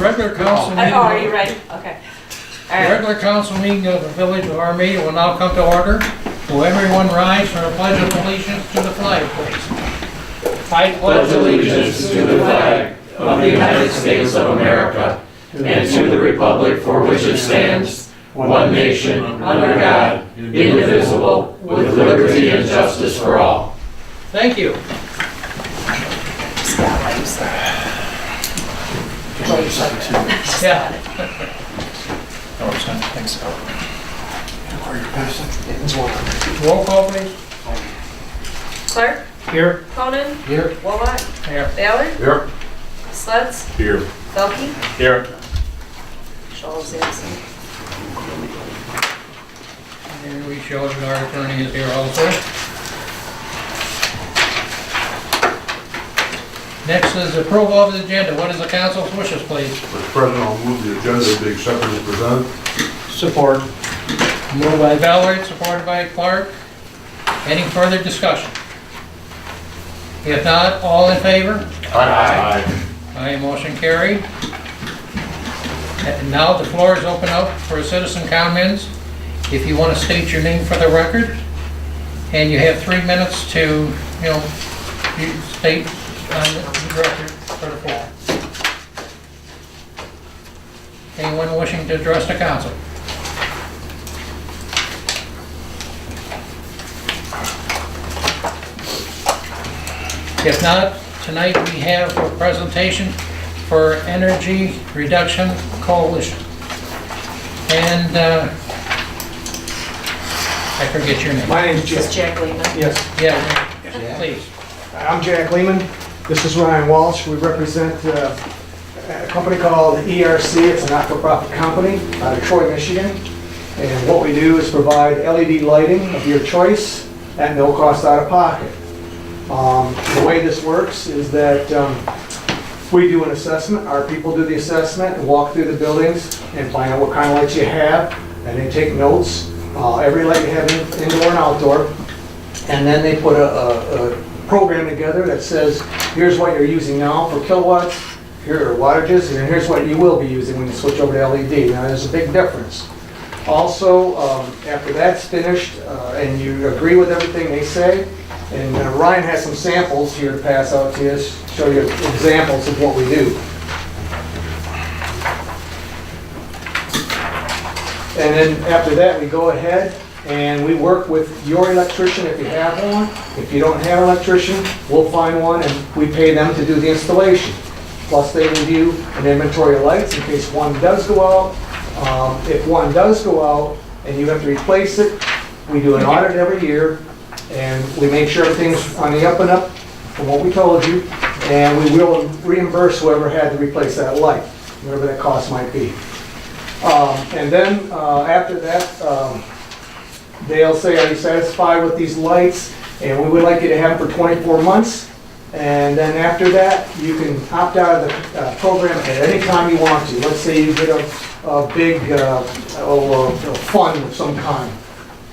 Regular council meeting. Oh, are you ready? Okay. All right. Regular council meeting of the village of Armada will now come to order. Will everyone rise for a pledge of allegiance to the flag, please? I Pledge allegiance to the flag of the United States of America and to the republic for which it stands, one nation, under God, indivisible, with liberty and justice for all. Thank you. Yeah. Roll call, please. Clark, Here. Conan, Here. Wommack, Here. Ballard, Here. Sleds, Here. Belkey, Here. Scholl's absent. Here we show that our attorney is here also. Next is approval of the agenda. What is the council's wishes, please? Mr. President, I'll move the agenda to be accepted as presented. Support. Moved by Ballard, supported by Clark. Any further discussion? If not, all in favor? Aye. Aye, motion carried. And now the floor is open up for citizen comments. If you want to state your name for the record, and you have 3 minutes to, you state on the record for the floor. Anyone wishing to address the council? If not, tonight we have a presentation for Energy Reduction Coalition. And I forget your name. My name's This is Jack. Jack Lehman. Yes, Yeah, please. I'm Jack Lehman. This is Ryan Walsh. We represent a company called ERC. It's a not-for-profit company out of Troy, Michigan. And what we do is provide LED lighting of your choice at no cost out of pocket. The way this works is that we do an assessment. Our people do the assessment and walk through the buildings and find out what kind of lights you have, and they take notes. Every light you have indoor and outdoor, and then they put a program together that says, here's what you're using now for kilowatts, here are wattages, and here's what you will be using when you switch over to LED. Now there's a big difference. Also, after that's finished and you agree with everything they say, and Ryan has some samples here to pass out to you, show you examples of what we do. And then after that, we go ahead and we work with your electrician if you have one. If you don't have an electrician, we'll find one and we pay them to do the installation. Plus they review an inventory of lights in case one does go out. If one does go out and you have to replace it, we do an audit every year and we make sure everything's on the up and up from what we told you. And we will reimburse whoever had to replace that light, whatever that cost might be. And then after that, they'll say, are you satisfied with these lights? And we would like you to have them for 24 months. And then after that, you can opt out of the program at any time you want to. Let's say you get a big fund of some kind,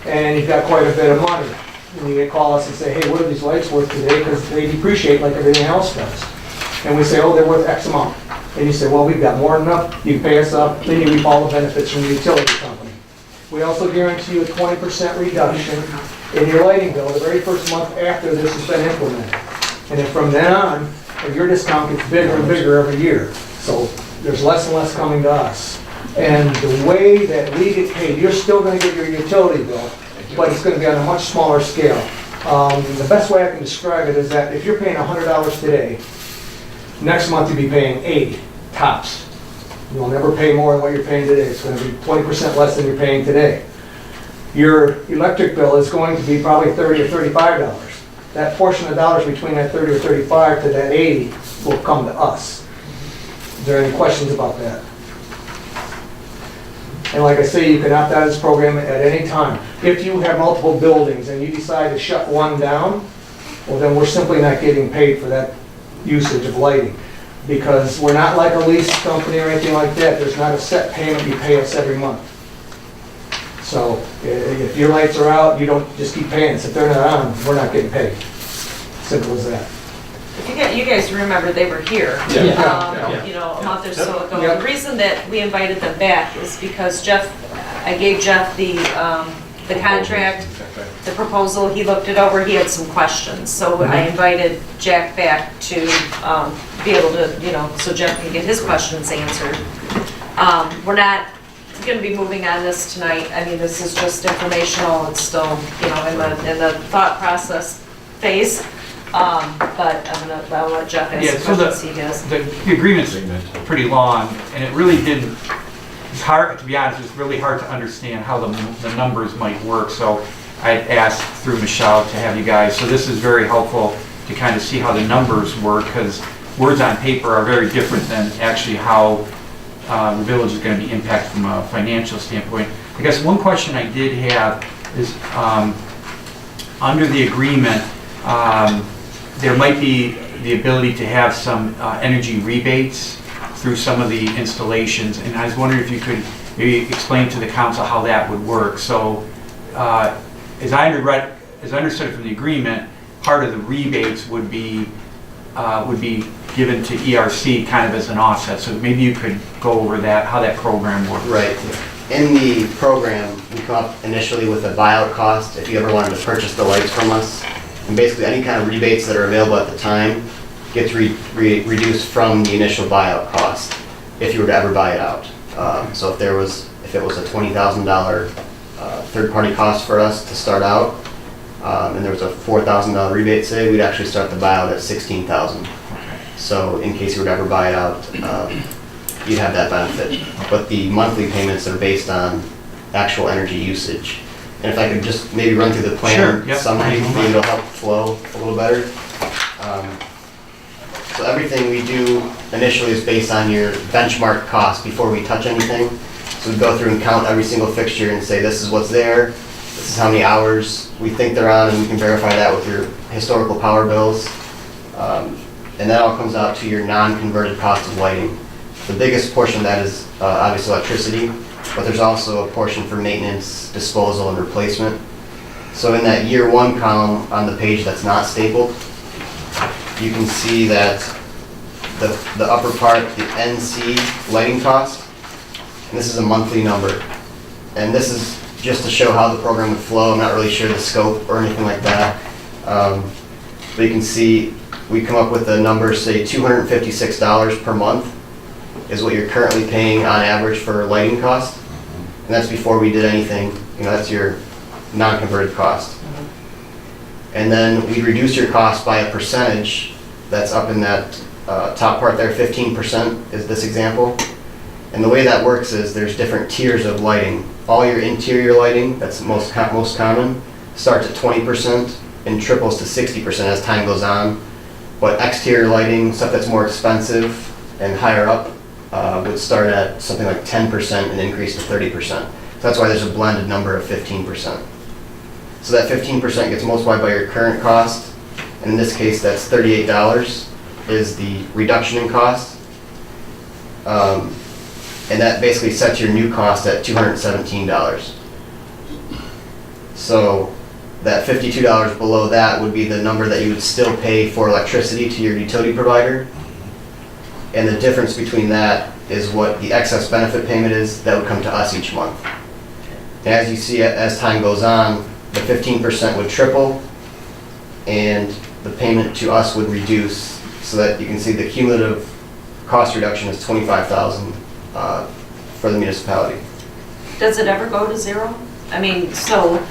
and you've got quite a bit of money. And you call us and say, hey, what are these lights worth today? Because they depreciate like everything else does. And we say, oh, they're worth X amount. And you say, well, we've got more than enough, you can pay us up, then you reap all the benefits from the utility company. We also guarantee you a 20% reduction in your lighting bill the very first month after this has been implemented. And then from then on, your discount gets bigger and bigger every year. So there's less and less coming to us. And the way that we get paid, you're still going to get your utility bill, but it's going to be on a much smaller scale. The best way I can describe it is that if you're paying $100 today, next month you'll be paying $80 tops. You'll never pay more than what you're paying today. It's going to be 20% less than you're paying today. Your electric bill is going to be probably $30 or $35. That portion of dollars between that 30 or 35 to that 80 will come to us. Is there any questions about that? And like I say, you can opt out of this program at any time. If you have multiple buildings and you decide to shut one down, well then we're simply not getting paid for that usage of lighting. Because we're not like a lease company or anything like that. There's not a set payment you pay us every month. So if your lights are out, you don't just keep paying us. If they're not on, we're not getting paid. Simple as that. You guys remember they were here. Yeah. You know, a month or so ago. Yep. The reason that we invited them back is because I gave Jeff the contract, the proposal, he looked it over, he had some questions. So I invited Jack back to be able to, you know, so Jeff can get his questions answered. We're not gonna be moving on this tonight. I mean, this is just informational. It's still, you know, in the thought process phase. But I'll let Jeff Yeah, ask so the questions he has. the agreement's pretty long, and it really didn't, it's hard, to be honest, it's really hard to understand how the numbers might work, so I asked through Michelle to have you guys, so this is very helpful to kind of see how the numbers work, because words on paper are very different than actually how the village is going to be impacted from a financial standpoint. I guess one question I did have is, under the agreement, there might be the ability to have some energy rebates through some of the installations, and I was wondering if you could maybe explain to the council how that would work. So, as I understood from the agreement, part of the rebates would be given to ERC kind of as an offset. So maybe you could go over that, how that program works. Right. In the program, we come up initially with a buyout cost if you ever wanted to purchase the lights from us. And basically any kind of rebates that are available at the time gets reduced from the initial buyout cost if you were to ever buy it out. So if it was a $20,000 third-party cost for us to start out, and there was a $4,000 rebate, say, we'd actually start the buyout at $16,000. So in case you were to ever buy it out, you'd have that benefit. But the monthly payments are based on actual energy usage. And if I could just maybe run through the plan Sure, yep. summary, maybe it'll help flow a little better. So everything we do initially is based on your benchmark cost before we touch anything. So we go through and count every single fixture and say this is what's there, this is how many hours we think they're on, and we can verify that with your historical power bills. And that all comes out to your non-converted cost of lighting. The biggest portion of that is obviously electricity, but there's also a portion for maintenance, disposal, and replacement. So in that year one column on the page that's not stapled, you can see that the upper part, the NC lighting cost, and this is a monthly number. And this is just to show how the program would flow. I'm not really sure the scope or anything like that. But you can see we come up with a number, say $256 per month is what you're currently paying on average for lighting cost. And that's before we did anything, you know, that's your non-converted cost. And then we reduce your cost by a percentage that's up in that top part there, 15% is this example. And the way that works is there's different tiers of lighting. All your interior lighting, that's most common, starts at 20% and triples to 60% as time goes on. But exterior lighting, stuff that's more expensive and higher up, would start at something like 10% and increase to 30%. So that's why there's a blended number of 15%. So that 15% gets multiplied by your current cost, and in this case that's $38 is the reduction in cost. And that basically sets your new cost at $217. So that $52 below that would be the number that you would still pay for electricity to your utility provider. And the difference between that is what the excess benefit payment is that would come to us each month. And as you see, as time goes on, the 15% would triple and the payment to us would reduce, so that you can see the cumulative cost reduction is $25,000 for the municipality. Does it ever go to zero? I mean, so,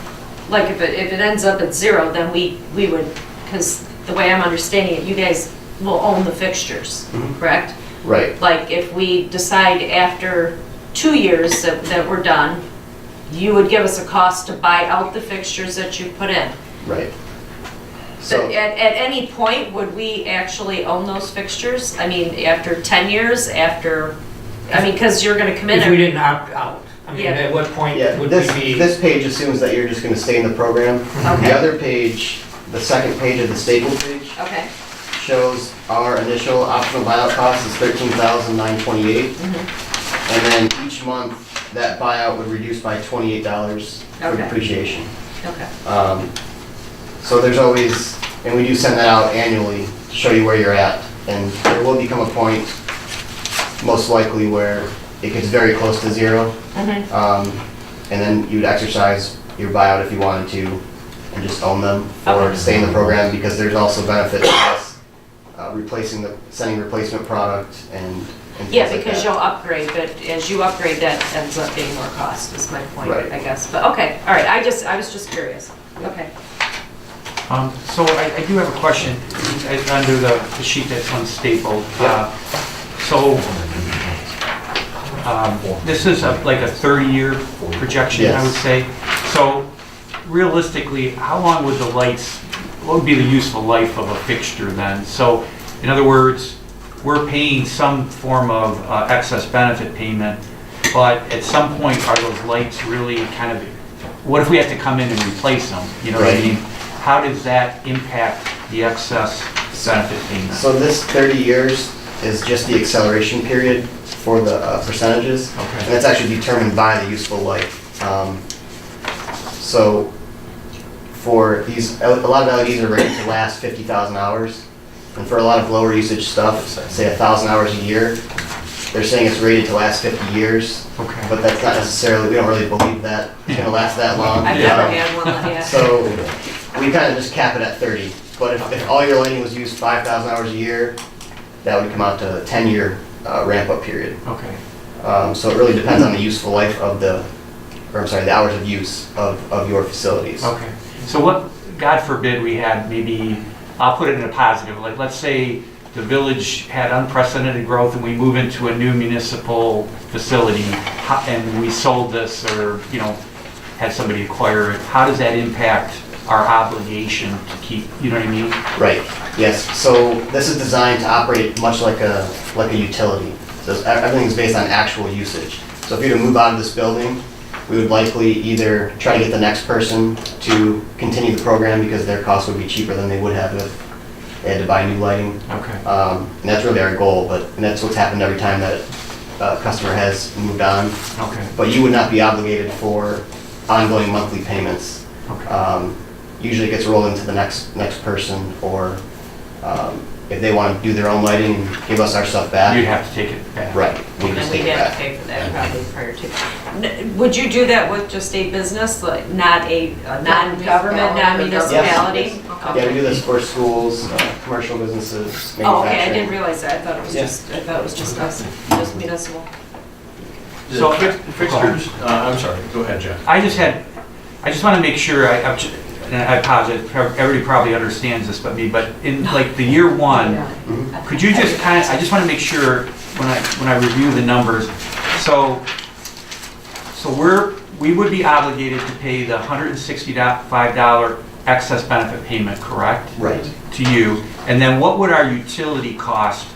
like if it ends up at zero, then we would, because the way I'm understanding it, you guys will own the fixtures, correct? Right. Like if we decide after 2 years that we're done, you would give us a cost to buy out the fixtures that you put in. Right. So So at any point, would we actually own those fixtures? I mean, after 10 years, after, I mean, because you're going to come in. If we didn't opt out, I mean, Yeah. at what point yeah, would we this, be? this page assumes that you're just going to stay in the program. Okay. The other page, the second page of the staple page, Okay. shows our initial optional buyout cost is $13,928. And then each month, that buyout would reduce by $28 for Okay. depreciation. Okay. So there's always And we do send that out annually to show you where you're at. And there will become a point, most likely, where it gets very close to zero. And then you'd exercise your buyout if you wanted to, and just own them or Okay. stay in the program, because there's also benefit to us sending replacement product and things Yeah, like because that. you'll upgrade, but as you upgrade, that ends up being more cost, is my point, Right. I guess. But, okay, all right, I was just curious. Okay. So I do have a question under the sheet that's unstapled. So this is like a 30-year projection, I would Yes. say. So realistically, how long would the lights, what would be the useful life of a fixture then? So in other words, we're paying some form of excess benefit payment, but at some point, are those lights really kind of, what if we have to come in and replace them? You know what I Right. mean? How does that impact the excess benefit payment? So this 30 years is just the acceleration period for the percentages. Okay. And that's actually determined by the useful life. So for these, a lot of LEDs are rated to last 50,000 hours. And for a lot of lower usage stuff, say 1,000 hours a year, they're saying it's rated to last 50 years. Okay. But that's not necessarily, we don't really believe that it's gonna last that long. I've never had one like that. So we kind of just cap it at 30. But if all your lighting was used 5,000 hours a year, that would come out to a 10-year ramp-up period. Okay. So it really depends on the useful life of the hours of use of your facilities. Okay. So what, God forbid, we had maybe, I'll put it in a positive, like let's say the village had unprecedented growth and we move into a new municipal facility and we sold this or, you know, had somebody acquire it. How does that impact our obligation to keep, you know what I mean? Right, yes. So this is designed to operate much like a utility. So everything's based on actual usage. So if you were to move out of this building, we would likely either try to get the next person to continue the program because their costs would be cheaper than they would have if they had to buy new lighting. Okay. And that's really our goal, and that's what's happened every time that a customer has moved on. Okay. But you would not be obligated for ongoing monthly payments. Okay. Usually it gets rolled into the next person, or if they want to do their own lighting and give us our stuff back. You'd have to take it back. Right, we And just we'd take it have to back. pay for that probably prior to. Would you do that with just a business, like not a non-government, non-municipality? Yeah, we do this for schools, commercial businesses, Oh, okay, I manufacturing. didn't realize that. I thought it was Yeah. just us, just municipal. So- Fixtures, I'm sorry, go ahead, Jeff. I just want to make sure, and I apologize, everybody probably understands this but me, but in like the year one, could you just I just want to make sure when I review the numbers, so we would be obligated to pay the $165 excess benefit payment, correct? Right. To you, and then what would our utility cost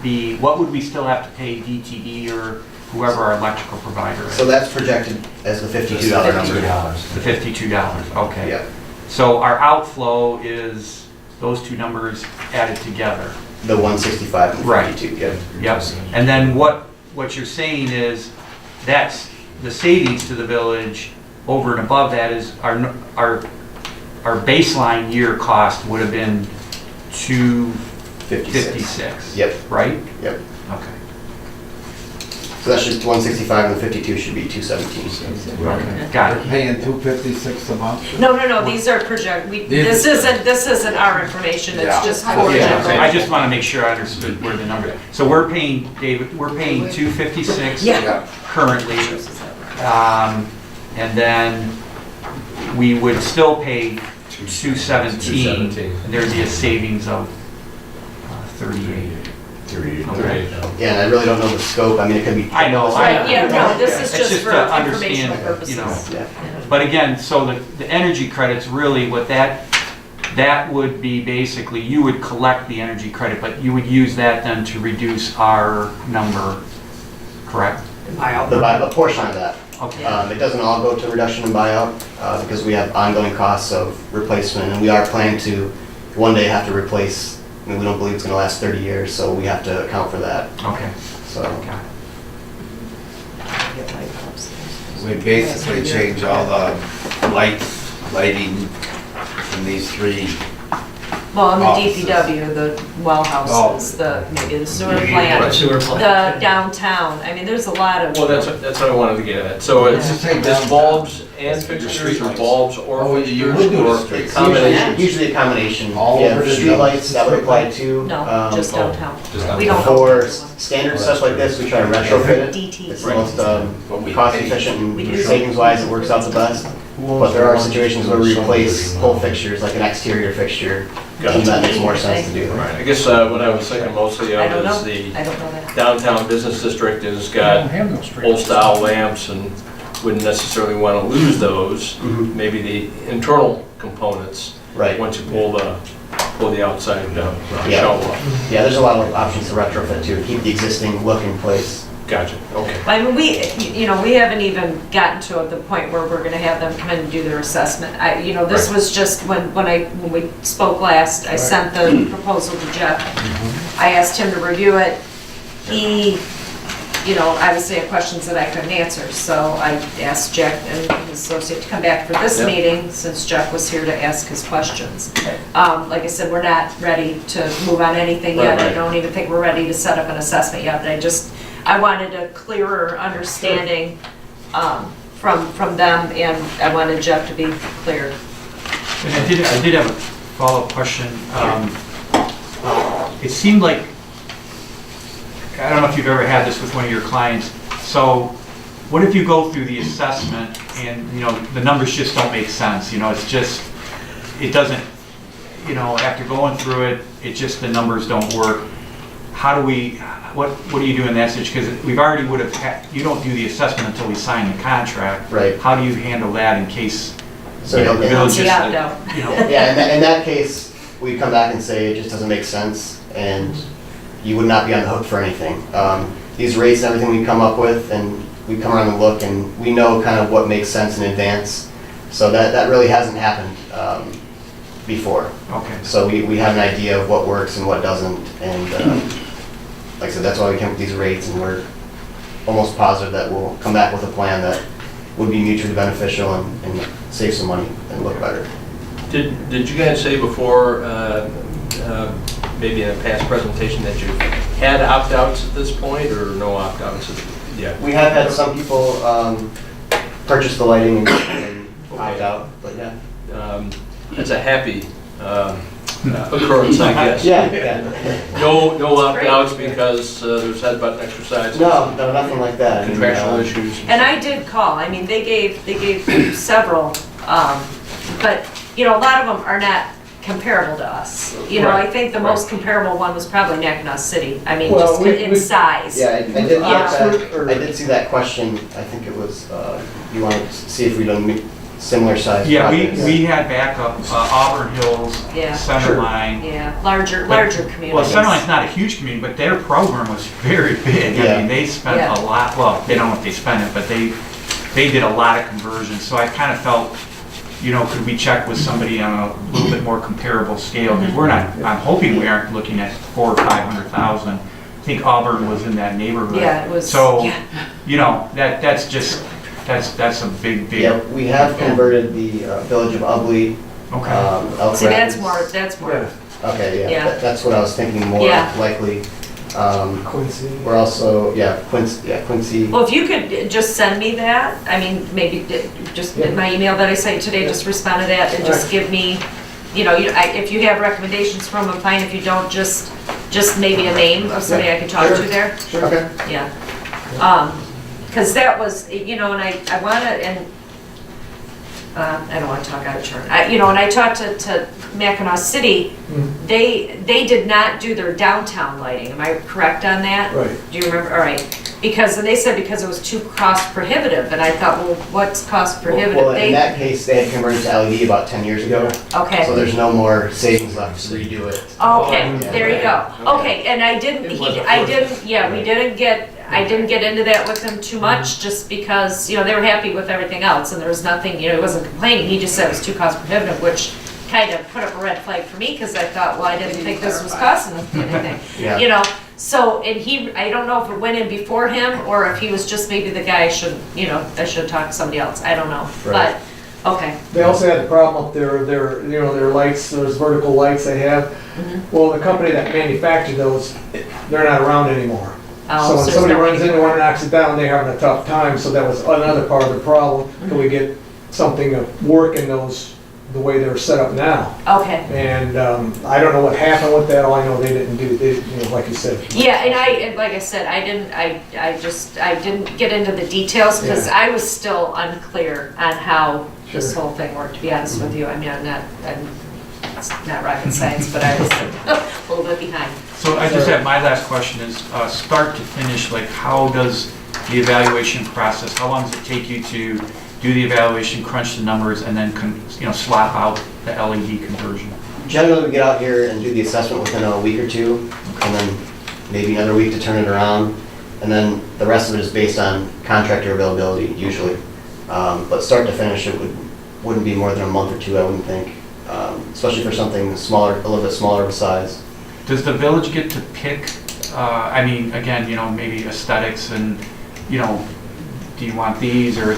be? What would we still have to pay DTE or whoever our electrical provider is? So that's projected as the $52 number. The $52, okay. Yeah, So our outflow is those two numbers added together. the 165 and Right. 52, yeah. Yep. And then what you're saying is that's the savings to the village. Over and above that is our baseline year cost would have been 256. Yep, Right? yep. Okay. So that's just 165 and the 52 should be 217. Okay. Got it. Paying $256 a month? No, these are this isn't our information, it's Yeah. just for Yeah, general. I just want to make sure I understood where the number. So we're paying, David, we're paying 256 Yeah. currently. And then we would still pay 217, and there'd be a savings of 38. Okay. Yeah, and I really don't know the scope, I mean, it could be. I know, Right, yeah, no, this is It's just just for to informational understand, purposes. you know. Yeah. But again, so the energy credits, really what that would be basically, you would collect the energy credit, but you would use that then to reduce our number, correct? A portion of that. Okay. It doesn't all go to reduction and buyout, because we have ongoing costs of replacement, and we are planning to one day have to replace, I mean, we don't believe it's gonna last 30 years, so we have to account for that, Okay. so. Got it. We basically change all the lighting in these three Well, in the Offices. DPW, the well houses, the, maybe the sewer plant, Sewer plant. the downtown, I mean, there's a lot of. Well, that's what I wanted to get at. So it's bulbs and fixtures, or bulbs or Oh, you fixtures, would do the or streets. combination? Usually a combination. All Yeah, over for the streetlights, that would apply too. No, just downtown. just We don't. For standard stuff like this, we try to retrofit it. DT. It's the most cost efficient We and do. savings wise, it works out the best. But there are situations where we replace whole fixtures, like an exterior fixture, and that makes more sense to do. Right, I guess what I was thinking mostly I of don't is know, the I don't know that. downtown business district has You don't got have no street. old style lamps and wouldn't necessarily want to lose those. Mhm. Maybe the internal components, Right. once you pull the outside Yeah. shell off. Yeah, there's a lot of options to retrofit too, keep the existing look in place. Gotcha, okay. I mean, we haven't even gotten to the point where we're gonna have them come in and do their assessment. This Right. was just when we spoke last, I sent the proposal to Jeff. I asked him to review it. He, obviously had questions that I couldn't answer, so I asked Jack and his associate to come back for this Yep. meeting, since Jeff was here to ask his questions. Like I said, we're not ready to move on anything yet. Right, I right. don't even think we're ready to set up an assessment yet, but I wanted a clearer understanding from them, and I wanted Jeff to be clear. And I did have a follow-up question. It seemed like, I don't know if you've ever had this with one of your clients. So what if you go through the assessment and, the numbers just don't make sense? It's just, it doesn't, after going through it, the numbers don't work. How do we, what do you do in that situation? Because we've already you don't do the assessment until we sign the contract. Right. How do you handle that in case, So, the yeah. village The just, opt-out. Yeah, in that case, we come back and say it just doesn't make sense, and you would not be on the hook for anything. These rates and everything we come up with, and we come around and look, and we know kind of what makes sense in advance. So that really hasn't happened before. Okay. So we have an idea of what works and what doesn't, and like I said, that's why we came up with these rates, and we're almost positive that we'll come back with a plan that would be mutually beneficial and save some money and look better. Did you guys say before, maybe in a past presentation, that you had opt-outs at this point, or no opt-outs yet? We have had some people purchase the lighting and opt out, but yeah. It's a happy occurrence, I guess. Yeah. No opt-outs because there's headbutton exercises? No, nothing like that. Contractual issues? And I did call, they gave several, but, a lot of them are not comparable to us. I Right, think the right. most comparable one was probably Mackinac City, Well, just we- in size. Yeah, I did get Yeah. that. I did see that question. I think it was, you wanted to see if we'd done similar size Yeah, projects. we had backup, Auburn Hills, Yeah. Centerline. Yeah, larger Well, communities. Centerline's not a huge community, but their program was very big. I Yeah. mean, they spent Yeah. a lot, well, they don't know if they spent it, but they did a lot of conversions. So I kind of felt, could we check with somebody on a little bit more comparable scale? Because I'm hoping we aren't looking at 400,000 or 500,000. I think Auburn was in that neighborhood. Yeah, it was, So, yeah. that's a big. Yeah, we have converted the village of Ubley. Okay. Elk See, that's Rapids. more, Okay, yeah, Yeah. that's what I was thinking more Yeah. likely. Quincy. We're also, Quincy. well, if you could just send me that, maybe just in my email that I sent today, just respond to that and just give me, if you have recommendations from them, fine. If you don't, just maybe a name of somebody I could talk to there. Okay. Yeah. Because that was, and I want to, and I don't want to talk out of turn. And I talked to Mackinac City, they did not do their downtown lighting. Am I correct on that? Right. Do you remember? All right. And they said because it was too cost prohibitive, and I thought, well, what's cost prohibitive? Well, in that case, they had converted to LED about 10 years ago. Okay. So there's no more savings left to redo it. Okay, Yeah. there you go. Okay, and I didn't get into that with him too much, just because, they were happy with everything else, and there was nothing, he wasn't complaining, he just said it was too cost prohibitive, which kind of put up a red flag for me, because I thought, well, I didn't think this was costing anything, Yeah. So, and I don't know if it went in before him, or if he was just maybe the guy I should have talked to somebody else, I don't know. Right. Okay. They also had the problem up there, their lights, those vertical lights they have. Mhm. Well, the company that manufactured those, they're not around anymore. Oh, So when there's somebody no runs into anymore. one and knocks it down, they're having a tough time, so that was another part of the problem. Can we get something to work in those, the way they're set up now? Okay. And I don't know what happened with that, all I know they didn't do, like you said. Yeah, and like I said, I didn't get into the details because Yeah. I was still unclear on how this Sure. whole thing worked, to be honest with you. I mean, it's not rocket science, but I was a little bit behind. So I just have, my last question is, start to finish, like how does the evaluation process, how long does it take you to do the evaluation, crunch the numbers, and then, swap out the LED conversion? Generally, we get out here and do the assessment within a week or two, and then maybe another week to turn it around. And then the rest of it is based on contractor availability, usually. But start to finish, wouldn't be more than a month or two, I wouldn't think. Especially for something smaller, a little bit smaller of a size. Does the village get to pick, I mean, again, maybe aesthetics and, do you want these, or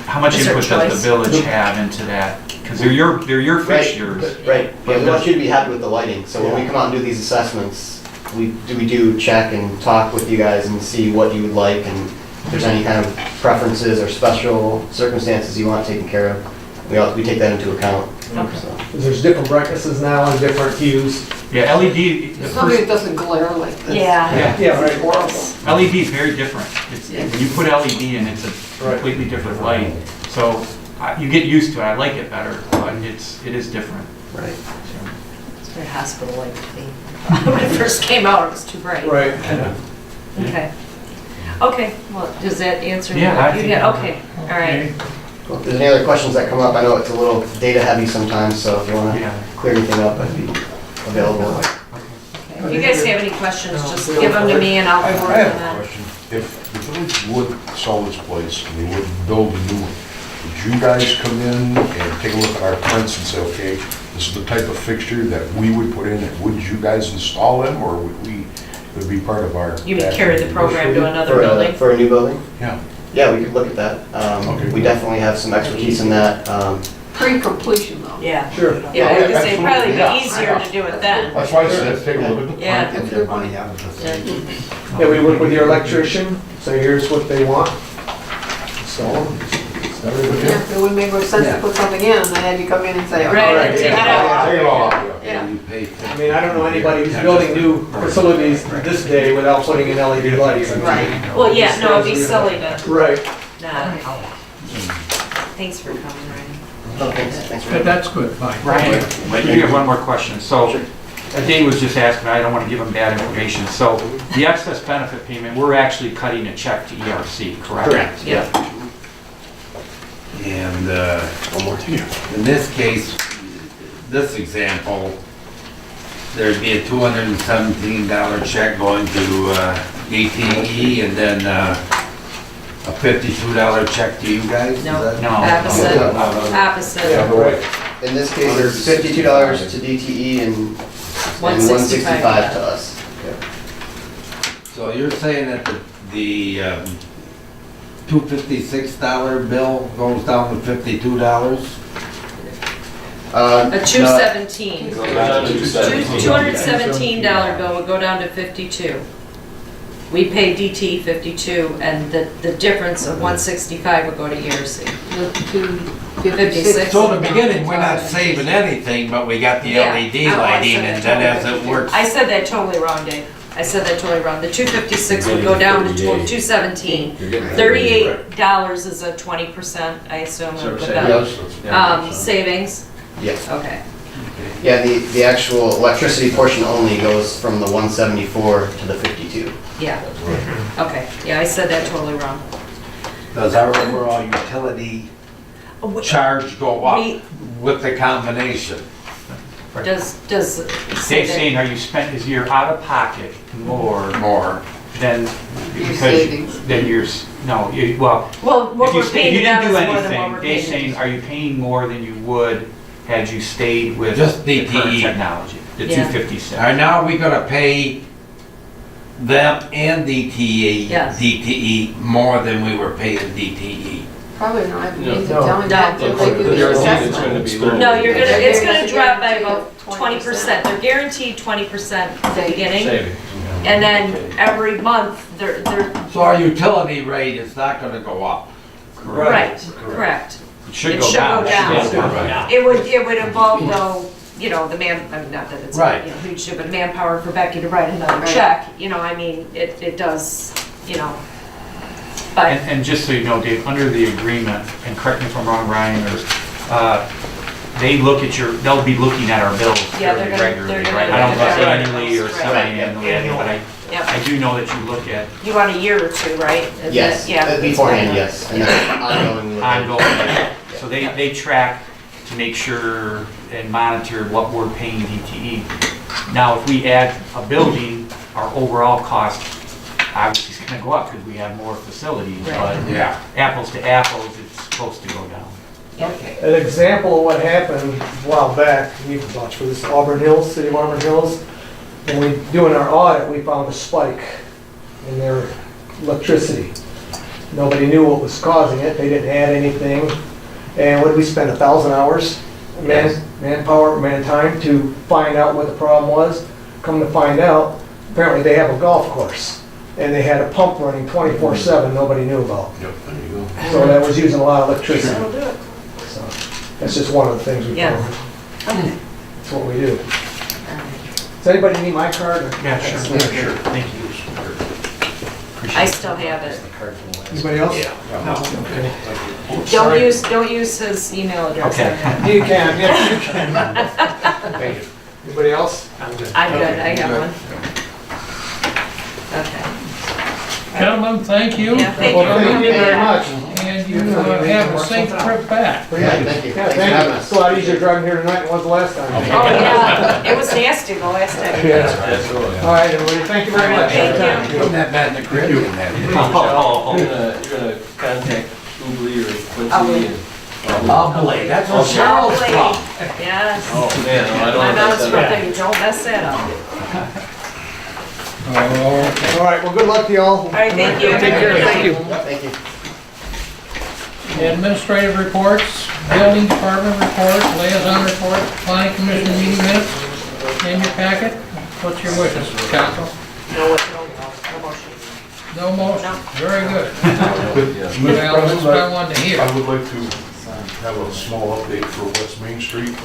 how much Is there input does choice? the village have into that? Because they're your fixtures. Right, but we want you to be happy with the lighting, so when we come out and do these assessments, we do check and talk with you guys and see what you would like, and if there's any kind of preferences or special circumstances you want taken care of, we take that into account. Okay. So. There's different brightnesses now and different hues. Yeah, LED, the Something first, that doesn't glare like this. Yeah. Yeah, right. LED is very different. When you put LED in, it's a Right. completely different light. So you get used to it. I like it better, but it is different. Right. So, It's very hospital-like to me. When it first came out, it was too bright. Right. Okay. Okay, well, does that answer? Yeah, I what you think- had? Okay, all right. Well, if there's any other questions that come up, I know it's a little data heavy sometimes, so if you want to Yeah. clear anything up, I'd be available. Okay. If you guys have any questions, just give them to me and I'll I forward have a them on. question. If the village would sell this place and they would build a new one, would you guys come in and take a look at our prints and say, okay, this is the type of fixture that we would put in, and would you guys install them, or would it be part of our? You mean carry the program to another For building? for a new building? Yeah. Yeah, we could look at that. Okay. We definitely have some expertise in that. Pre-completion though. Yeah. Sure. Yeah, I was gonna say, absolutely, probably yeah. be easier to do it then. That's why I said, take a look at the Yeah. print. That's a good point. Yeah, we work with your electrician, so here's what they want. So, start it with Yeah, him. it would make more sense to put something in than have you come in and say, Right, okay. and take it out. Take it all out, yeah. Yeah. I mean, I don't know anybody who's building new facilities this day without putting in LED lights. Right. Well, yeah, no, it'd be silly to Right. not. Thanks for coming, Ryan. Oh, thanks for But that's good, fine. Ryan, I do have one more question. So, Dave was just asking, I don't want to give him bad information. So, the excess benefit payment, we're actually cutting a check to ERC, correct? Correct, yeah. And One more. in this case, this example, there'd be a $217 check going to DTE, and then a $52 check to you guys? Is No. that- No. Opposite. Yeah, Opposite. right. In this case, there's $52 to DTE and $165 to us. So you're saying that the $256 bill goes down to $52? A 217. Goes down to 217. $217 bill would go down to 52. We pay DT 52, and the difference of 165 would go to ERC. The 56. So in the beginning, we're not saving anything, but we got the Yeah, LED I lighting, said and that then as totally. it works. I said that totally wrong, Dave. I said that totally wrong. The 256 would go down to 217. $38 is a 20%, I assume, of the savings. Yes. Okay. Yeah, the actual electricity portion only goes from the 174 to the 52. Yeah. Okay. Yeah, I said that totally wrong. Does our overall utility charge go up We- with the combination? Does say Dave's that? saying, is your out-of-pocket more More. than, Your because, savings. than well, Well, what if you we're stay, paying if you now didn't is do more than what anything, we're Dave's paying. saying, are you paying more than you would had you stayed with Just the current DTE. technology, the Yeah. 256? Are now we gonna pay them and DTE, Yes. DTE more than we were paying DTE? Probably not, I mean, No. tell me that No. until they do the Guaranteed it's assessment. gonna be low. No, it's gonna There's a drop by guarantee about of 20%. They're guaranteed 20% at the beginning. Savings. And then every month, they're, So our utility rate is not gonna go up. right, correct. It should It go should down. go down. Right. It would involve though, you know, the man, I mean, not that it's, Right. you know, huge, shit, but manpower for Becky to write another Right. check, you know, I mean, it does, you know. But, And just so you know, Dave, under the agreement, and correct me if I'm wrong, Ryan, they look at they'll be looking at our bills Yeah, fairly they're regularly, gonna right? I don't know if look at it's our annually or bills, right. semi-annually, but I yeah, do know that you look at you want a year or two, right? Isn't it? Yes, Yeah. beforehand, yes, and then ongoing. ongoing, so they track to make sure and monitor what we're paying DTE. Now, if we add a building, our overall cost obviously is gonna go up because we have more facilities, Right. but Yeah. apples to apples, it's supposed to go down. An example of what happened a while back, you can vouch for this, Auburn Hills, City of Auburn Hills. When we, doing our audit, we found a spike in their electricity. Nobody knew what was causing it, they didn't add anything. And what did we spend, 1,000 hours? Manpower, man-time to find out what the problem was? Come to find out, apparently they have a golf course. And they had a pump running 24/7 nobody knew about. Yep, there you go. So that was using a lot of electricity. That'll do it. So that's just one of the things we Yeah. found. Okay. That's what we do. Does anybody need my card? Yeah, sure. Sure. Thank you. I still have it. Anybody else? No. Okay. Don't use his email address. Okay. You can, yes, you can. Anybody else? I'm good, I got one. Okay. Gentlemen, thank you. Yeah, thank Well, thank you very much. And you have a safe trip back. Yeah, Thank you. Yeah, Thanks for thank having you. us. It's a lot easier driving here tonight than it was the last time. Oh, yeah, it was nasty the last time. Yeah. Absolutely. All right, everybody, thank you very much. Thank you. Putting that back in the Caribbean, that is. You're gonna contact Ubley or Quincy and... Lovely, that's what Cheryl's Lovely. from. Yes. Oh, man, no, I don't My know mom's about from that. there, don't mess that up. Oh, All right, well, good luck to y'all. All right, thank you. Take care, thank you. Thank you. Administrative reports, building department report, liaison report, planning commission meeting minutes in your packet. What's your wishes, council? No motion. No motion? No. Very good. Mr. Well, that's President, what I wanted to hear. I would like to have a small update for West Main Street.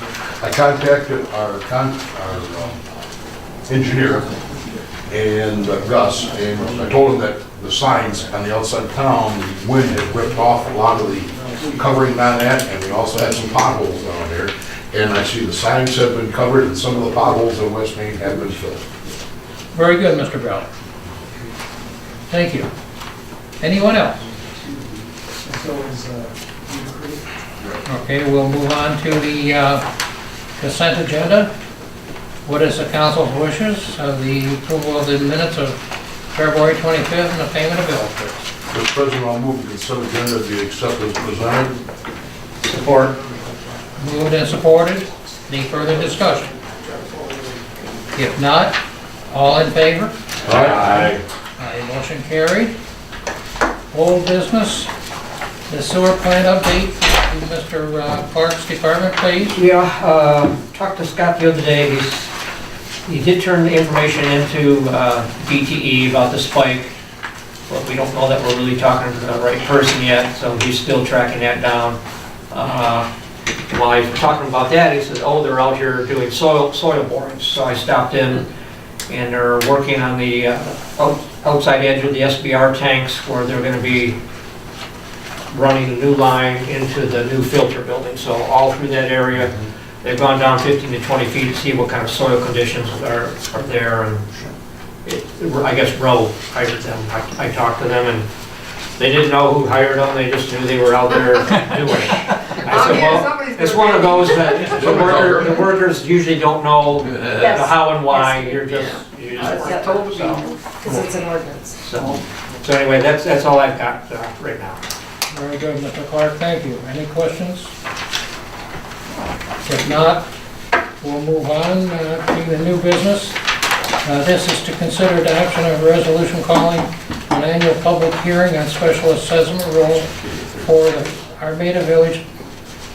I contacted our engineer and Gus, and I told him that the signs on the outside of town, the wind had ripped off a lot of the covering on that, and we also had some potholes down there. And I see the signs have been covered, and some of the potholes in West Main have been filled. Very good, Mr. Bell. Thank you. Anyone else? Okay, we'll move on to the consent agenda. What is the council's wishes of the approval of the minutes of February 25th and the payment of bills, please? Mr. President, I'll move the consent agenda be accepted as presented. Support. Moved and supported. Any further discussion? If not, all in favor? Aye. Aye, motion carried. Old business, the sewer plant update to Mr. Clark's department, please. Yeah, talked to Scott the other day, he did turn the information into DTE about the spike, but we don't know that we're really talking to the right person yet, so he's still tracking that down. While I was talking about that, he said, oh, they're out here doing soil borings, so I stopped in, and they're working on the outside edge of the SBR tanks, where they're gonna be running a new line into the new filter building, so all through that area. They've gone down 15 to 20 feet to see what kind of soil conditions are there, and I guess Rowe hired them. I talked to them, and they didn't know who hired them, they just knew they were out there doing it. I said, well, it's one of those that the workers usually don't know the Yes. how and why, you're just Because it's an ordinance. so anyway, that's all I've got right now. Very good, Mr. Clark, thank you. Any questions? If not, we'll move on to the new business. This is to consider adoption of a resolution calling an annual public hearing on special assessment rules for the Armada Village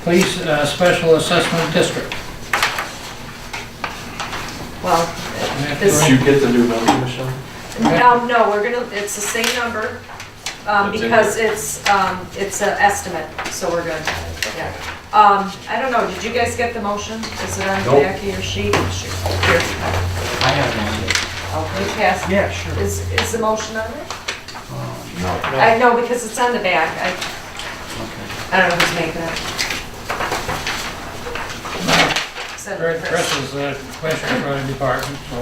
Police Special Assessment District. Well, this, Did you get the new number, Michelle? no, we're gonna, it's the same number, because it's an estimate, so we're good, yeah. I don't know, did you guys get the motion? Is it on the Nope. back of your sheet? Here. I have Oh, you passed. one. Yeah, sure. Is the motion on it? No. I know, because it's on the back, Okay. I don't know who's making it. Except Chris is the Commissioner for the Department, so.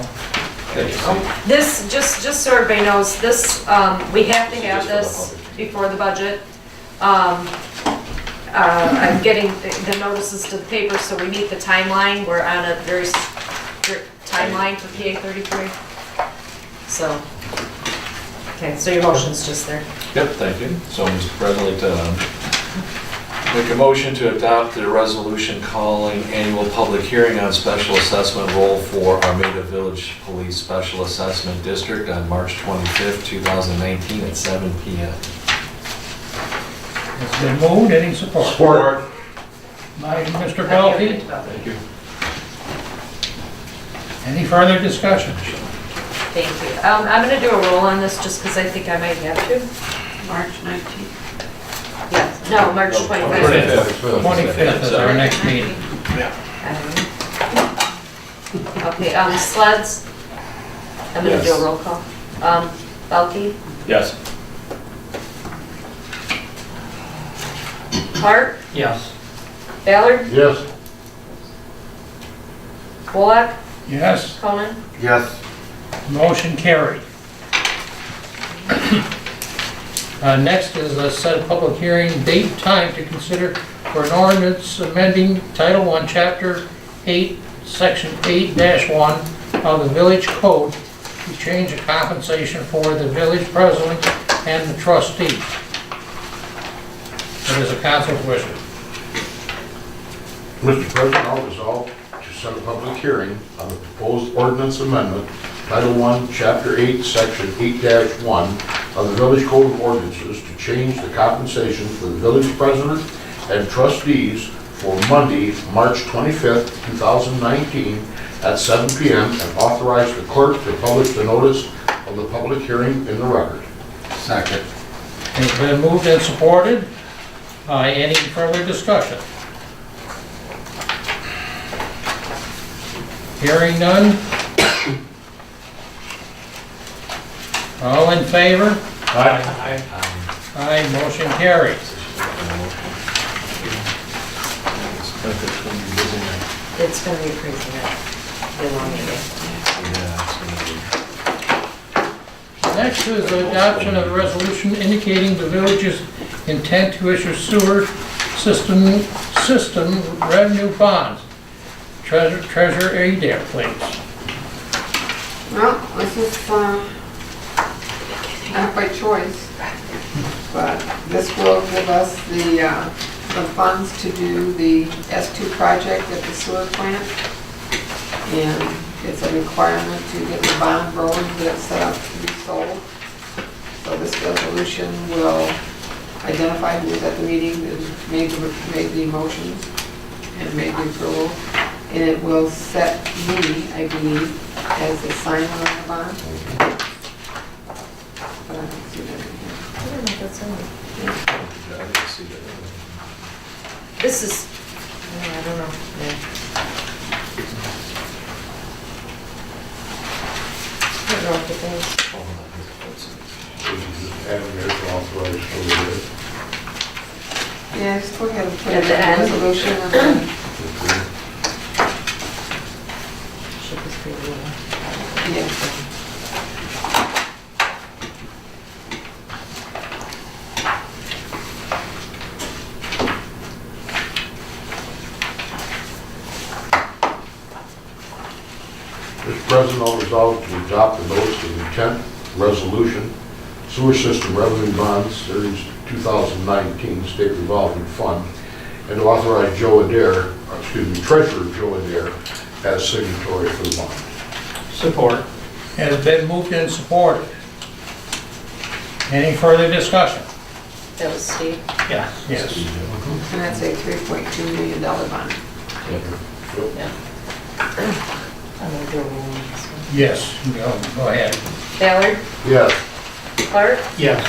This, just so everybody knows, this, we have to have this before the budget. I'm getting the notices to the paper, so we meet the timeline. We're on a very strict timeline for PA 33. So, okay, so your motion's just there. Yep, thank you. So, Mr. President, make a motion to adopt the resolution calling annual public hearing on special assessment roll for Armada Village Police Special Assessment District on March 25th, 2019 at 7 p.m. It's been moved, any support? Support. By Mr. Belkey. Thank you. Any further discussion? Thank you. I'm gonna do a roll on this just because I think I might have to. March 19th. Yes, no, March 25th. 25th is our next meeting. Okay, sleds. I'm gonna do a roll call. Belkey, Yes. Hart, Yes. Ballard, Yes. Bullock, Yes, Conan. Yes. motion carried. Next is a set of public hearing date and time to consider for an ordinance amending Title I, Chapter 8, Section 8-1 of the Village Code to change the compensation for the village president and the trustees. It is a council's wishes. Mr. President, I'll resolve to set a public hearing on the proposed ordinance amendment, Title I, Chapter 8, Section 8-1 of the Village Code of Ordinances to change the compensation for the village president and trustees for Monday, March 25th, 2019 at 7 p.m. and authorize the clerk to publish the notice of the public hearing in the record. Second. It's been moved and supported. Any further discussion? Hearing none. All in favor? Aye. Aye, motion carries. It's gonna be crazy night. Be a long meeting. Next is the adoption of a resolution indicating the village's intent to issue sewer system revenue bonds. Treasurer Adair, please. Well, this is, not by choice, but this will give us the funds to do the S2 project at the sewer plant. And it's a requirement to get the bond rolling, get it set up to be sold. So this resolution will identify who was at the meeting and made the motions and made the approval. And it will set me, I believe, as the signer of the bond. But I don't see that in here. I don't know if that's in there. This is, I don't know. I don't know if it does. Yeah, just go ahead and put At it in the the end. resolution and then, Ship is pretty little. yeah. Mr. President, I'll resolve to adopt the notice of intent resolution, sewer system revenue bonds, series 2019 state revolving fund, and to authorize Treasurer Joe Adair as signatory for the bond. Support. Has been moved and supported. Any further discussion? That was Steve. Yeah. Yes. And that's a $3.2 million bond. I'm gonna do a roll on this one. Yes, go ahead. Ballard, Yes. Clark, Yes.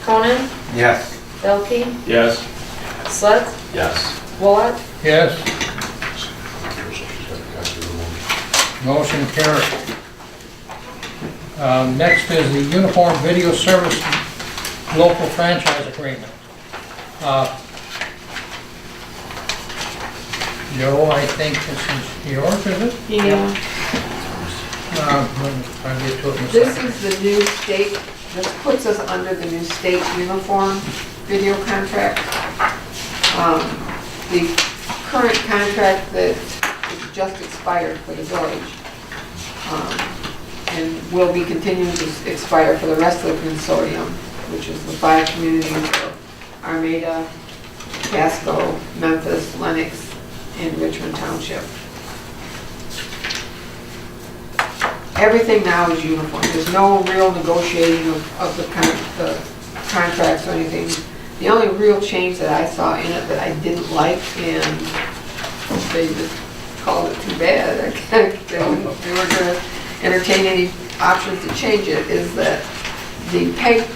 Cronin, Yes. Belkey, Yes. Swett, Yes. Wallach, Yes, motion carried. Next is the Uniform Video Service Local Franchise Agreement. Joe, I think this is yours, is it? Yeah. I'll get to it in a This second. is the new state, this puts us under the new state uniform video contract. The current contract that just expired for the village, and will be continuing to expire for the rest of the consortium, which is the 5 communities of Armada, Casco, Memphis, Lenox, and Richmond Township. Everything now is uniform. There's no real negotiating of the contracts or anything. The only real change that I saw in it that I didn't like, and they just called it too bad, they were going to entertain any options to change it, is that the PEG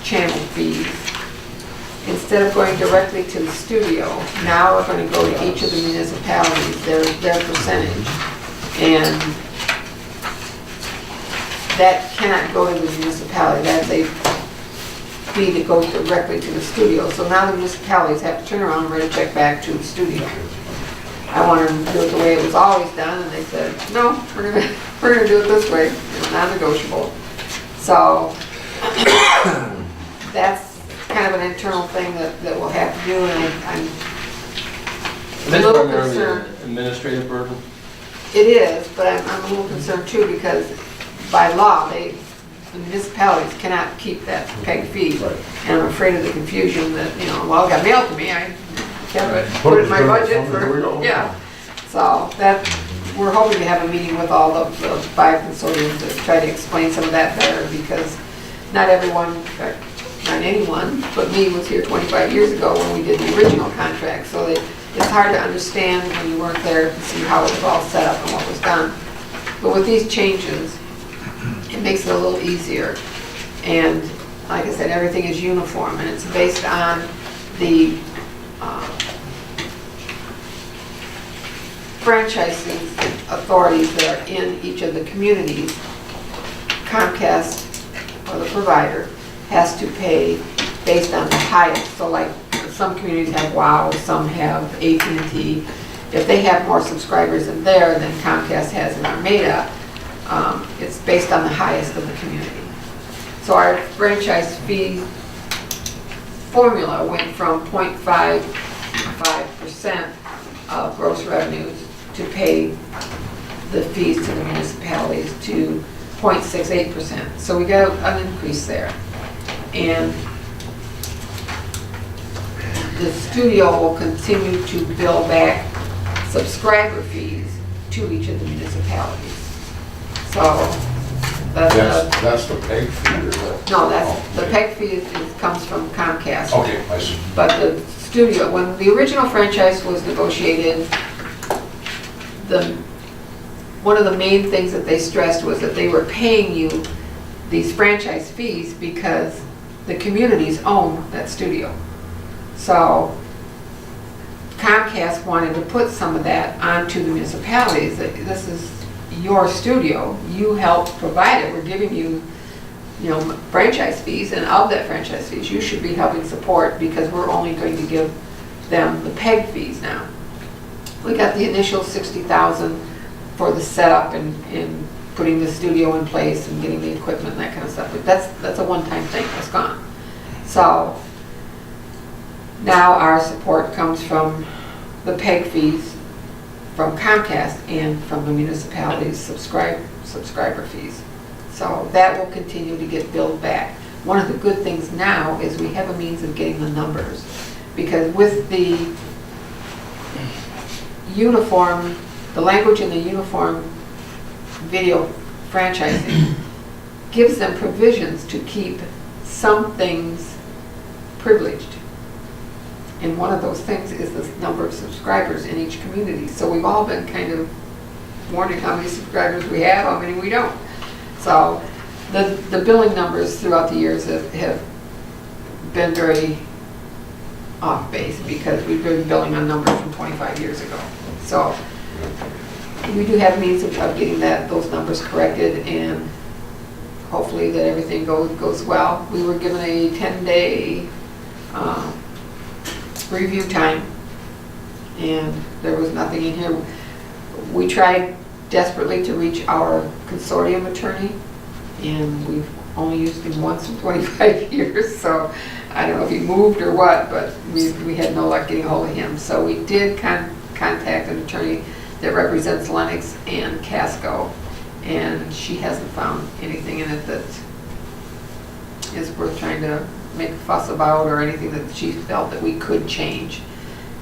channel fees, instead of going directly to the studio, now are going to go to each of the municipalities, their percentage. And that cannot go to the municipality. That's a fee that goes directly to the studio. So now the municipalities have to turn around and write a check back to the studio. I wanted them to do it the way it was always done, and they said, no, we're gonna do it this way, it's non-negotiable. So that's kind of an internal thing that we'll have to do, and I'm a That's little primarily concerned. an administrative burden. It is, but I'm a little concerned too, because by law, the municipalities cannot keep that PEG fee. Right. And I'm afraid of the confusion that, well, it got mailed to me, I kept put it in my budget for, yeah. So that, we're hoping to have a meeting with all of the 5 consortiums to try to explain some of that better, because not everyone, in fact, not anyone, but me was here 25 years ago when we did the original contract, so it's hard to understand when you weren't there to see how it was all set up and what was done. But with these changes, it makes it a little easier. And like I said, everything is uniform, and it's based on the franchising authorities that are in each of the communities. Comcast, or the provider, has to pay based on the highest. So like, some communities have WOW, some have AT&T. If they have more subscribers in there than Comcast has in Armada, it's based on the highest of the community. So our franchise fee formula went from 0.55% of gross revenues to pay the fees to the municipalities to 0.68%. So we got an increase there. And the studio will continue to bill back subscriber fees to each of the municipalities. So That's the PEG fee or what? no, the PEG fee comes from Comcast. Okay, I see. But the studio, when the original franchise was negotiated, one of the main things that they stressed was that they were paying you these franchise fees because the communities own that studio. So Comcast wanted to put some of that onto the municipalities. That this is your studio, you helped provide it, we're giving you, franchise fees, and of that franchise fees, you should be helping support, because we're only going to give them the PEG fees now. We got the initial $60,000 for the setup and putting the studio in place and getting the equipment and that kind of stuff, but that's a one-time thing, that's gone. So now our support comes from the PEG fees from Comcast and from the municipalities' subscriber fees. So that will continue to get billed back. One of the good things now is we have a means of getting the numbers, because with the uniform, the language in the uniform video franchising gives them provisions to keep some things privileged. And one of those things is the number of subscribers in each community. So we've all been kind of wondering how many subscribers we have, how many we don't. So the billing numbers throughout the years have been very off base because we've been billing on numbers from 25 years ago. So we do have means of getting those numbers corrected, and hopefully that everything goes well. We were given a 10-day review time, and there was nothing in here. We tried desperately to reach our consortium attorney, and we've only used him once in 25 years, so I don't know if he moved or what, but we had no luck getting a hold of him. So we did contact an attorney that represents Lennox and Casco, and she hasn't found anything in it that is worth trying to make a fuss about or anything that she felt that we could change.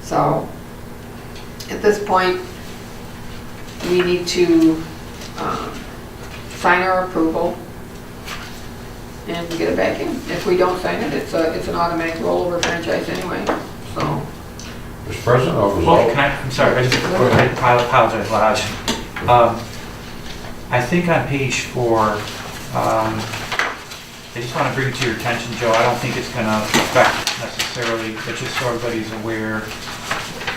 So at this point, we need to sign our approval and get it back in. If we don't sign it, it's an automatic rollover franchise anyway, so. Mr. President, I'll Well, resolve. I'm sorry, I apologize, Lodge. I think on page 4, I just want to bring it to your attention, Joe, I don't think it's going to affect necessarily, but just so everybody's aware,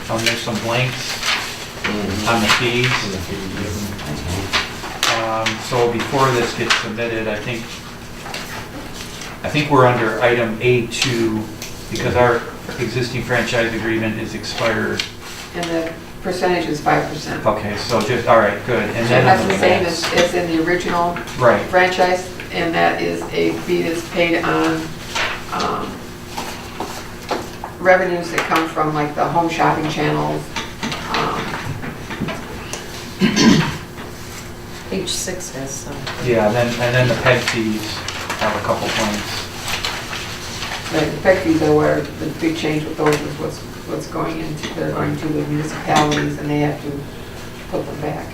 there's some blanks on the fees. So before this gets submitted, I think we're under item A2 because our existing franchise agreement is expired. And the percentage is 5%. Okay, so just, all right, good. And So then that's the same as in the original right. franchise, and that is a fee that's paid on revenues that come from like the home shopping channels. Page 6 has some. Yeah, and then the PEG fees have a couple points. The PEC fees are where the big change with those is what's going into, they're going to the municipalities and they have to put them back.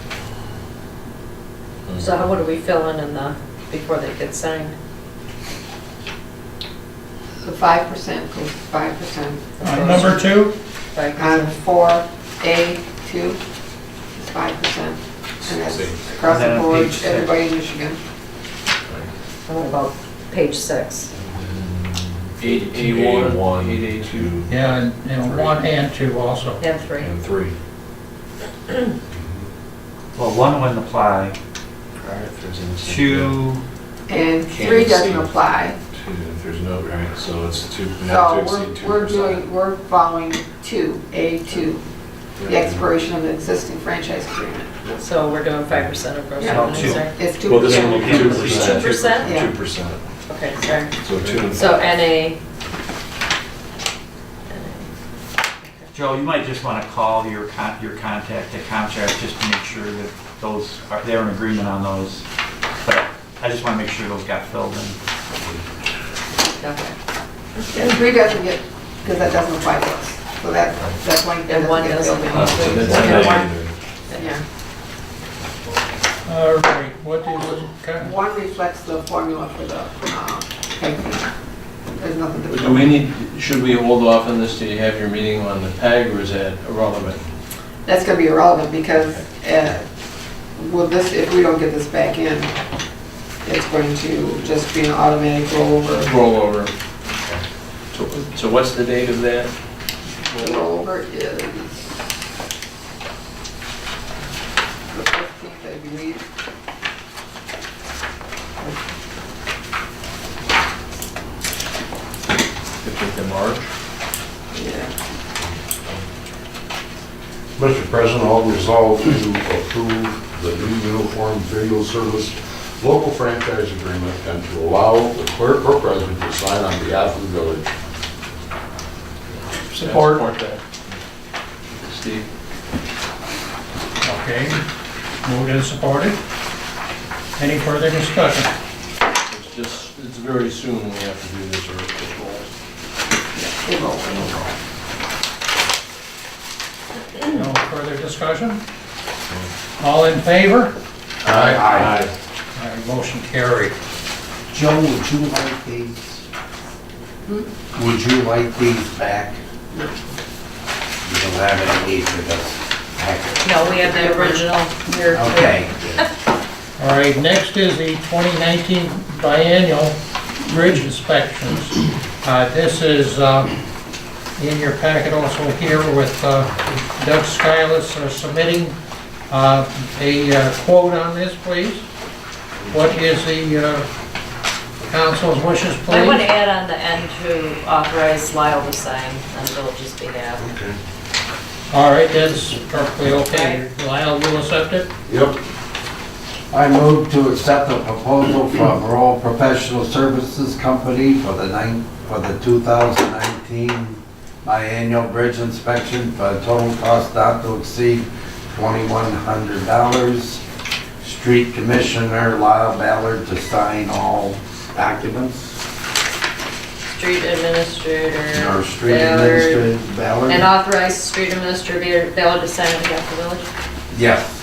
So what do we fill in before they get signed? The 5% goes 5%. Number 2, On 4A2 is 5%. And that's across And then the on board, page 6. everybody in Michigan. And what about page 6? 8A1, 8A2, yeah, and 1 and 2 also. And 3. and 3. Well, 1 wouldn't apply. 2, And 3 Can't doesn't exceed. apply. 2, if there's no, right, so it's 2, not to So exceed 2%. we're following 2A2, the expiration of the existing franchise agreement. So we're doing 5% of gross Yeah. revenue, sorry? It's 2%. Well, this one will be 2%. 2%. Yeah. 2%. Okay, sorry. So 2 and So NA. Joe, you might just want to call your contact at Comcast just to make sure that they're in agreement on those. But I just want to make sure those got filled in. Okay. And 3 doesn't get, because that doesn't apply to us. So that's why. And 1 doesn't. So that's Yeah. not Yeah. All right, what is, okay. 1 reflects the formula for the PEG fee. There's nothing to. Do we need, should we hold off on this till you have your meeting on the PEG, or is that irrelevant? That's gonna be irrelevant because with this, if we don't get this back in, it's going to just be an automatic rollover. Rollover. So what's the date of that? The rollover is the 15th, I believe. 15th of March? Yeah. Mr. President, I'll resolve to approve the new uniform video service local franchise agreement and to allow the clerk or president to sign on behalf of the village. Support that. Steve? Okay, moved and supported. Any further discussion? It's very soon we have to do this, or it rolls. They roll. No further discussion? All in favor? Aye. Aye, motion carried. Joe, would you like these? Would you like these back? You don't have any need for this packet. No, we have the original here. Okay. All right, next is the 2019 biennial bridge inspections. This is in your packet also here with Doug Skylus submitting a quote on this, please. What is the council's wishes, please? I want to add on the end to authorize Lyle to sign on Village's behalf. Okay. All right, that's perfectly okay. Lyle, you'll accept it? Yep. I move to accept a proposal from Rural Professional Services Company for the 2019 biannual bridge inspection for a total cost not to exceed $2,100. Street Commissioner Lyle Ballard to sign all documents. Street Administrator Or Street Ballard. Administrator Ballard. And authorize Street Administrator Ballard to sign on behalf of the village. Yes.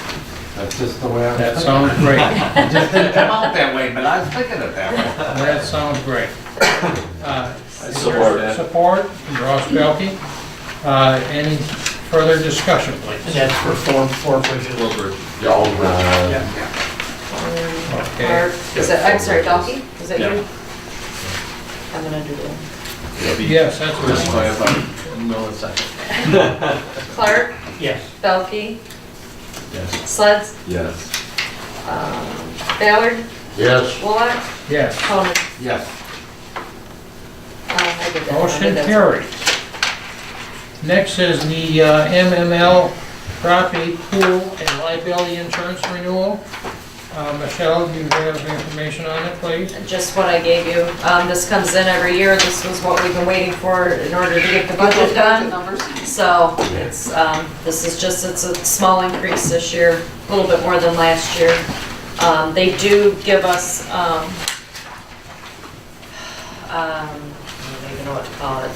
That's just the way I was That thinking. sounds great. It just didn't come out that way, but I was thinking it that way. That sounds great. support that. Support from Ross Belke. Any further discussion, please? And that's for four bridges. Yeah, all the Okay. Is that, I'm sorry, Dalkey? Is that Yeah. you? I'm gonna do that. Yes, that's First by right. about a millisecond. Clark, Yes. Belkey, Yes. Sleds, Yes. Ballard, Yes. Wallach, Yes. Conan. Yes. I did that. I Motion did that. carried. Next is the MML property pool and liability insurance renewal. Michelle, do you have information on it, please? Just what I gave you. This comes in every year. This was what we've been waiting for in order to get the budget done. So it's, this is just, it's a small increase this year, a little bit more than last year. They do give us, I don't even know what to call it.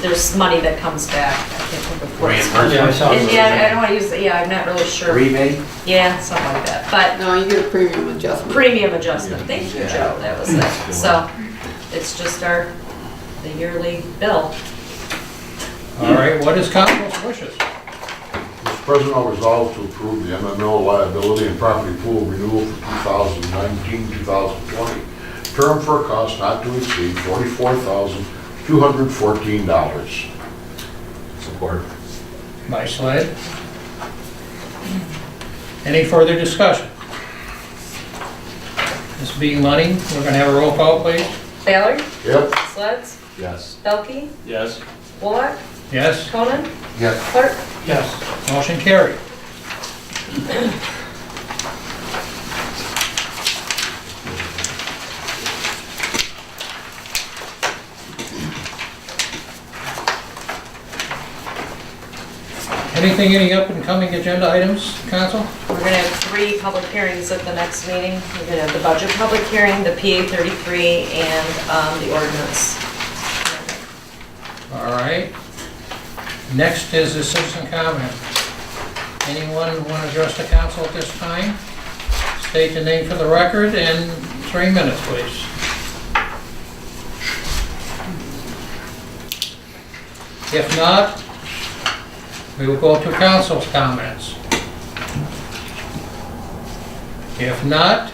There's money that comes back. I can't think of what it's called. Yeah, I saw it. Yeah, I don't want to use, yeah, I'm not really sure. Rebate? Yeah, something like that. But No, you get a premium adjustment. premium adjustment. Thank you, Joe. That was it. So it's just the yearly bill. All right, what is council's wishes? Mr. President, I'll resolve to approve the MML liability and property pool renewal for 2019-2020. Term for a cost not to exceed $44,214. Support. By Sled. Any further discussion? This being money, we're gonna have a roll call, please. Ballard, Yep. Sleds, Yes. Belkey, Yes. Wallach, Yes, Conan, Yes. Clark. Yes. motion carried. Anything, any up and coming agenda items, council? We're gonna have 3 public hearings at the next meeting. We're gonna have the budget public hearing, the PA 33, and the ordinance. All right. Next is the citizen comment. Anyone want to address the council at this time? State the name for the record and 3 minutes, please. If not, we will go to council's comments. If not,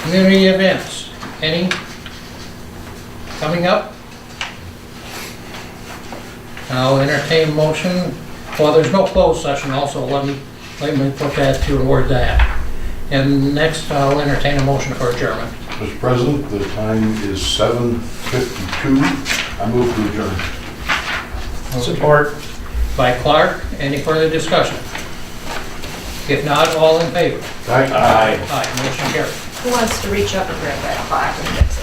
community events. Any coming up? I'll entertain motion, well, there's no closed session also, let me put that to word that. And next, I'll entertain a motion for adjournment. Mr. President, the time is 7:52. I move to adjourn. Support. By Clark, any further discussion? If not, all in favor? Aye. Aye, motion carried. Who wants to reach up and grab that clock and fix